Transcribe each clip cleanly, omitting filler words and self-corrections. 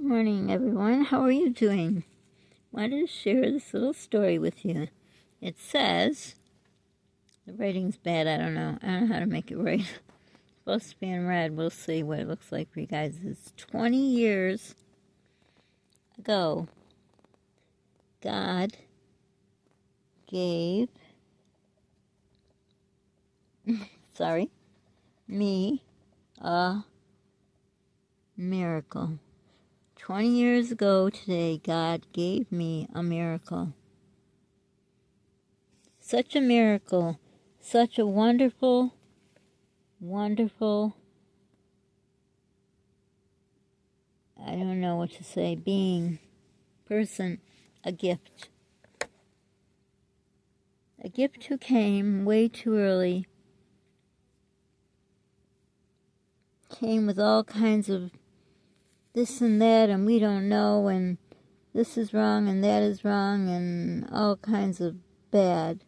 Morning, everyone. How are you doing? Wanted to share this little story with you. It says, the writing's bad, I don't know how to make it right. It's supposed to be in red. We'll see what it looks like for you guys. It's 20 years ago, God gave, me a miracle. 20 years ago today, God gave me a miracle. Such a miracle, such a wonderful, wonderful, I don't know what to say, being, person, a gift. A gift who came way too early, came with all kinds of this and that, and we don't know, and this is wrong, and that is wrong, and all kinds of bad.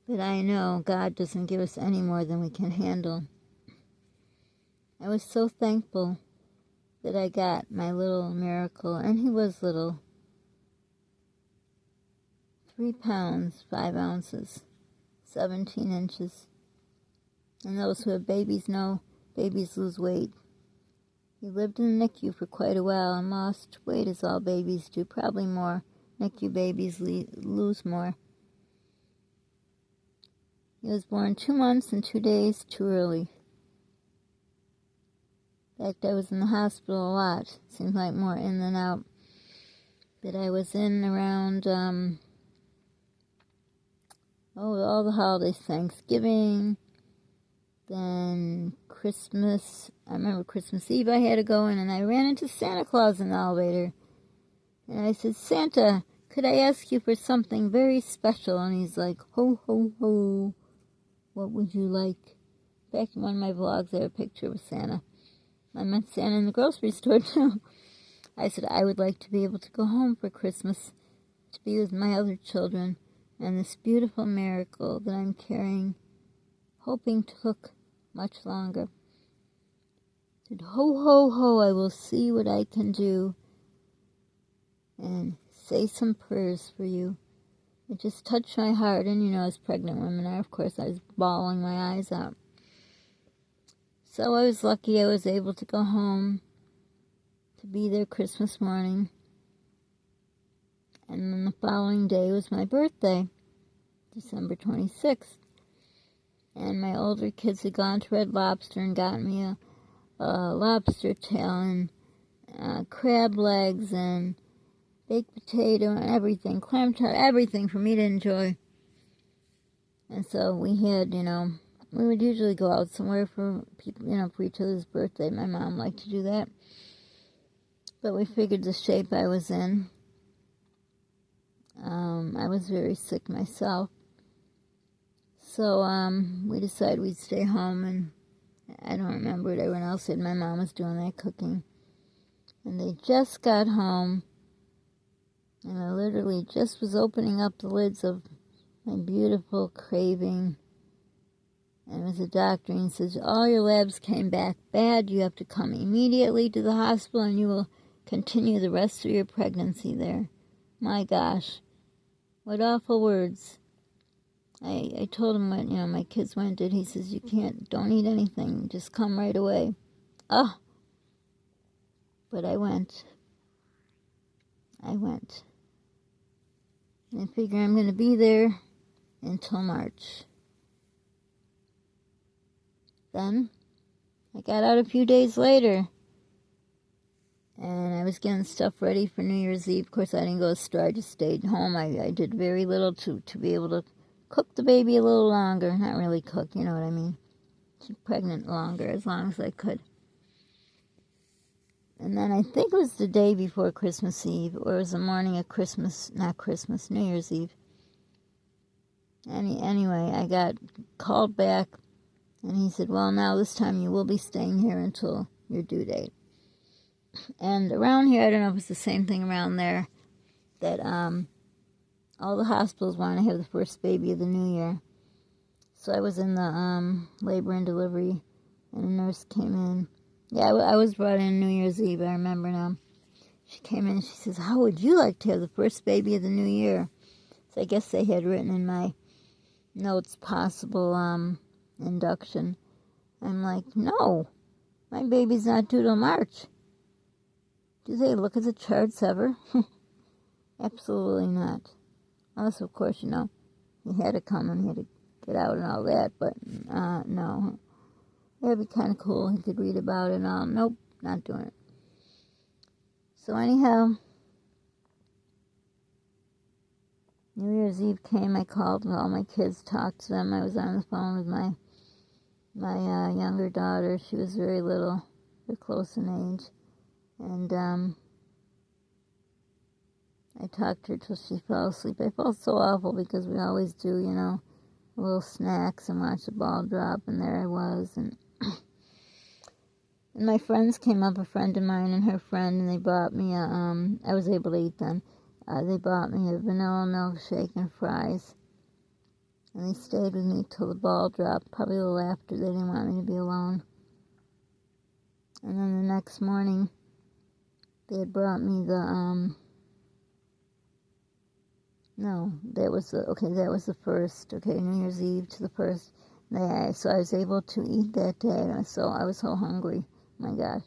But I know God doesn't give us any more than we can handle. I was so thankful that I got my little miracle, and he was little. 3 pounds, 5 ounces, 17 inches. And those who have babies know babies lose weight. He lived in the NICU for quite a while and lost weight as all babies do, probably more. NICU babies lose more. He was born 2 months and 2 days too early. In fact, I was in the hospital a lot. Seems like more in than out. But I was in around, all the holidays, Thanksgiving, then Christmas. I remember Christmas Eve I had to go in, and I ran into Santa Claus in the elevator. And I said, Santa, could I ask you for something very special? And he's like, ho, ho, ho, what would you like? In fact, in one of my vlogs, I have a picture of Santa. I met Santa in the grocery store, too. I said, I would like to be able to go home for Christmas, to be with my other children, and this beautiful miracle that I'm carrying, hoping took much longer. I said, ho, ho, ho, I will see what I can do and say some prayers for you. It just touched my heart, and as pregnant women are, of course, I was bawling my eyes out. So I was lucky I was able to go home to be there Christmas morning. And then the following day was my birthday, December 26th. And my older kids had gone to Red Lobster and got me a lobster tail and crab legs and baked potato and everything, clam chowder, everything for me to enjoy. And so we had, we would usually go out somewhere for people, for each other's birthday. My mom liked to do that. But we figured the shape I was in. I was very sick myself. So we decided we'd stay home, and I don't remember what everyone else did. My mom was doing that cooking. And they just got home, and I literally just was opening up the lids of my beautiful craving. And it was a doctor, and he says, all your labs came back bad. You have to come immediately to the hospital, and you will continue the rest of your pregnancy there. My gosh, what awful words. I told him what, my kids went and did. He says, don't eat anything. Just come right away. Oh, but I went. And I figure I'm going to be there until March. Then I got out a few days later, and I was getting stuff ready for New Year's Eve. Of course, I didn't go to the store. I just stayed home. I did very little to be able to cook the baby a little longer. Not really cook, you know what I mean. Keep pregnant longer, as long as I could. And then I think it was the day before Christmas Eve, or it was the morning of New Year's Eve. Anyway, I got called back, and he said, well, now this time you will be staying here until your due date. And around here, I don't know if it's the same thing around there, that all the hospitals want to have the first baby of the new year. So I was in the labor and delivery, and a nurse came in Yeah, I was brought in New Year's Eve, I remember now. She came in and she says, how would you like to have the first baby of the new year? So I guess they had written in my notes possible induction. I'm like, no, my baby's not due till March. Do they look at the charts ever? Absolutely not. Unless, of course, he had to come and he had to get out and all that, but no. That'd be kind of cool. He could read about it and all. Nope, not doing it. So anyhow, New Year's Eve came. I called all my kids, talked to them. I was on the phone with my younger daughter. She was very little. They're close in age. And I talked to her till she fell asleep. I felt so awful because we always do, little snacks and watch the ball drop. And there I was. And and my friends came up, a friend of mine and her friend, and they bought me I was able to eat then. They bought me a vanilla milkshake and fries. And they stayed with me till the ball dropped, probably a little after. They didn't want me to be alone. And then the next morning, they had brought me the, that was the first, New Year's Eve to the first. So I was able to eat that day. So I was so hungry, my gosh.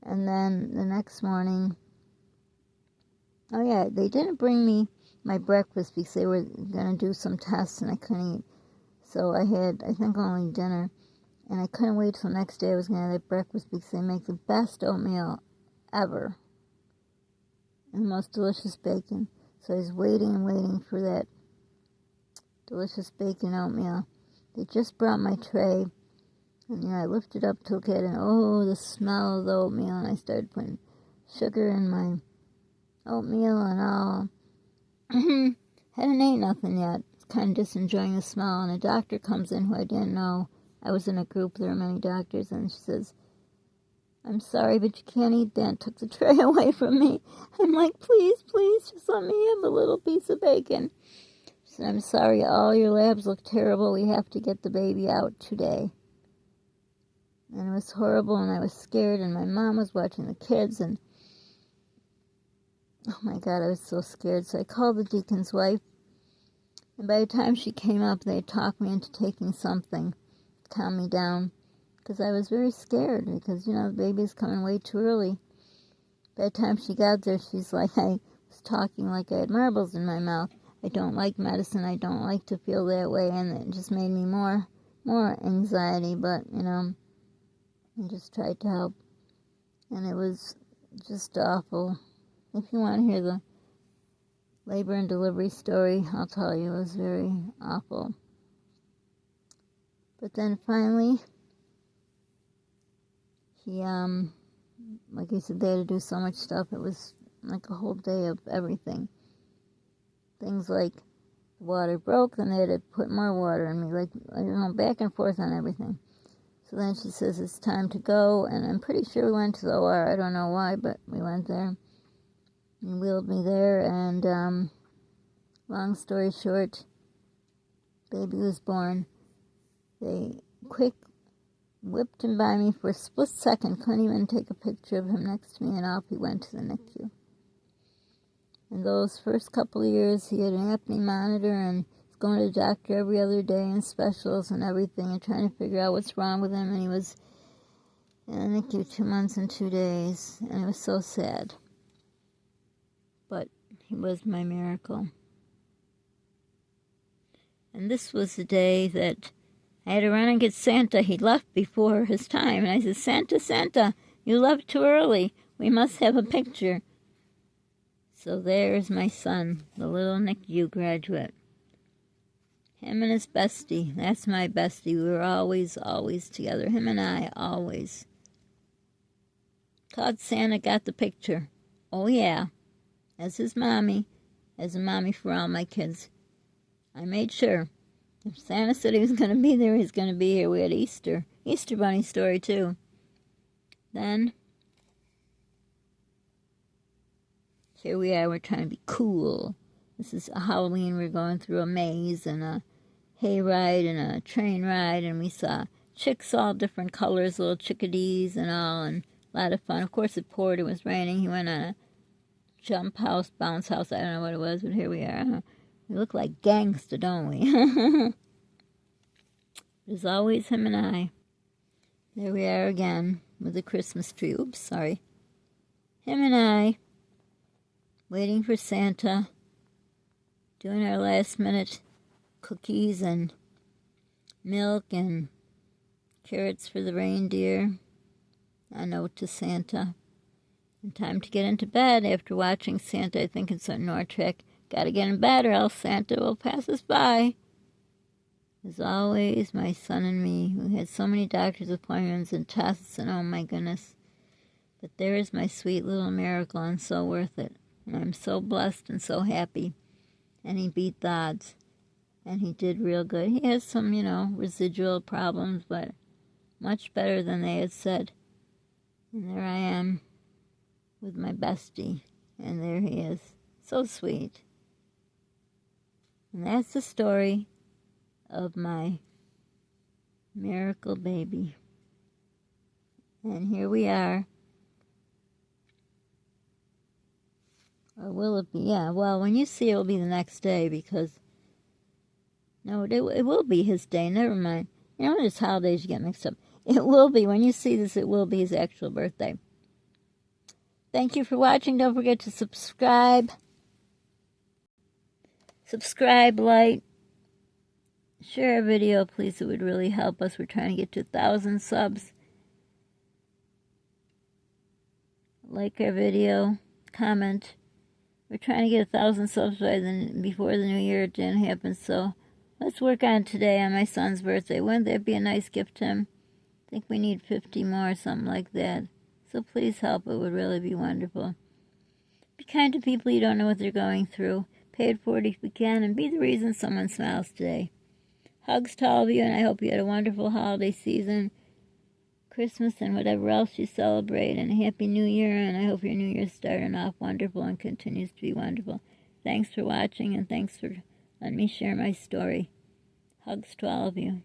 And then the next morning, they didn't bring me my breakfast because they were going to do some tests and I couldn't eat. So I had, I think, only dinner. And I couldn't wait till the next day I was going to have that breakfast because they make the best oatmeal ever. And the most delicious bacon. So I was waiting and waiting for that delicious bacon oatmeal. They just brought my tray. And, I lifted up to look at it. And, the smell of the oatmeal. And I started putting sugar in my oatmeal and all. Hadn't ate nothing yet. Kind of just enjoying the smell. And a doctor comes in who I didn't know. I was in a group, there were many doctors, and she says, I'm sorry, but you can't eat that. And took the tray away from me. I'm like, please, just let me have a little piece of bacon. She said, I'm sorry, all your labs look terrible. We have to get the baby out today. And it was horrible, and I was scared, and my mom was watching the kids, and oh my God, I was so scared. So I called the deacon's wife, and by the time she came up, they talked me into taking something to calm me down, because I was very scared, because, the baby's coming way too early. By the time she got there, she's like, I was talking like I had marbles in my mouth. I don't like medicine. I don't like to feel that way, and it just made me more anxiety, but, I just tried to help, and it was just awful. If you want to hear the labor and delivery story, I'll tell you, it was very awful. But then finally, he, like I said, they had to do so much stuff. It was like a whole day of everything. Things like the water broke, then they had to put more water in me, back and forth on everything. So then she says, it's time to go, and I'm pretty sure we went to the OR. I don't know why, but we went there. He wheeled me there, and long story short, baby was born. They quick whipped him by me for a split second, couldn't even take a picture of him next to me, and off he went to the NICU. In those first couple of years, he had an apnea monitor, and was going to the doctor every other day and specials and everything, and trying to figure out what's wrong with him, and he was in the NICU 2 months and 2 days, and it was so sad. But he was my miracle. And this was the day that I had to run and get Santa. He left before his time. And I said, Santa, you left too early. We must have a picture. So there's my son, the little NICU graduate. Him and his bestie. That's my bestie. We were always together. Him and I, always. Called Santa, got the picture. Oh, yeah. As his mommy, as a mommy for all my kids. I made sure. If Santa said he was going to be there, he's going to be here. We had Easter Bunny story, too. Then, here we are, we're trying to be cool. This is a Halloween, we're going through a maze and a hay ride and a train ride, and we saw chicks all different colors, little chickadees and all, and a lot of fun. Of course, it poured. It was raining. He went on a jump house, bounce house. I don't know what it was, but here we are. We look like gangsta, don't we? There's always him and I. There we are again with the Christmas tree. Oops, sorry. Him and I, waiting for Santa, doing our last minute cookies and milk and carrots for the reindeer. A note to Santa. And time to get into bed after watching Santa, I think it's on Nortrek. Gotta get in bed or else Santa will pass us by. As always, my son and me, who had so many doctor's appointments and tests, and oh my goodness. But there is my sweet little miracle, and so worth it. And I'm so blessed and so happy. And he beat the odds. And he did real good. He has some, residual problems, but much better than they had said. And there I am with my bestie. And there he is. So sweet. And that's the story of my miracle baby. And here we are. Or will it be? Yeah, well, when you see it, will be the next day because... No, it will be his day. Never mind. You know, there's holidays you get mixed up. It will be. When you see this, it will be his actual birthday. Thank you for watching. Don't forget to subscribe. Subscribe, like, share our video, please. It would really help us. We're trying to get to 1,000 subs. Like our video. Comment. We're trying to get 1,000 subs before the new year. It didn't happen, so let's work on it today on my son's birthday. Wouldn't that be a nice gift to him? I think we need 50 more, something like that. So please help. It would really be wonderful. Be kind to people you don't know what they're going through. Pay it forward if you can, and be the reason someone smiles today. Hugs to all of you, and I hope you had a wonderful holiday season, Christmas, and whatever else you celebrate, and a Happy New Year, and I hope your New Year's starting off wonderful and continues to be wonderful. Thanks for watching, and thanks for letting me share my story. Hugs to all of you.